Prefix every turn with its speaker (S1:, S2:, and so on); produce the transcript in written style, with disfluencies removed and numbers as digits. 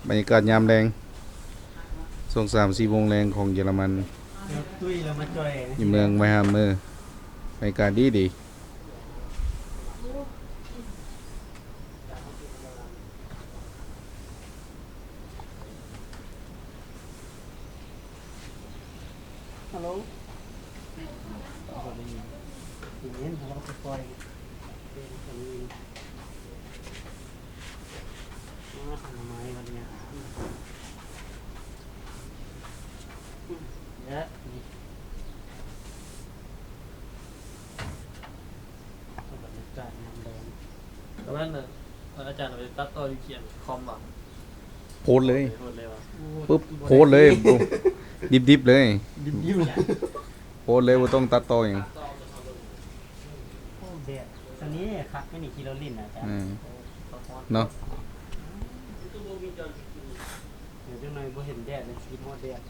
S1: บรรยากาศยามแรงช่วง3-4 โมงแรงของเยอรมัน
S2: ตุ้ยเรามาจอย
S1: อยู่เมืองไมฮามเมอร์บรรยากาศดี
S2: ฮัลโหลทีนี้เราไปปล่อยเป็นคนนี้มาทำไมวันนี้เยอะนี่บรรยากาศน้ำแดง
S3: แล้วนั่นน่ะอาจารย์เอาไปตัดต่อที่เขียนคอมอ่ะ
S1: โพสต์เลย
S3: โหดเลยวะ
S1: ปุ๊บโพสต์เลยดิบๆเลย
S2: ดิ้วๆเลย
S1: โพสต์เลยว่าต้องตัดต่ออย่าง
S2: โอ้แดดตอนนี้คักไม่หนีกิโลลินนะจ๊ะ
S1: อืมเนาะ
S2: เดี๋ยวจังหน่อยบ่เห็นแดดเลยคิดว่าแดด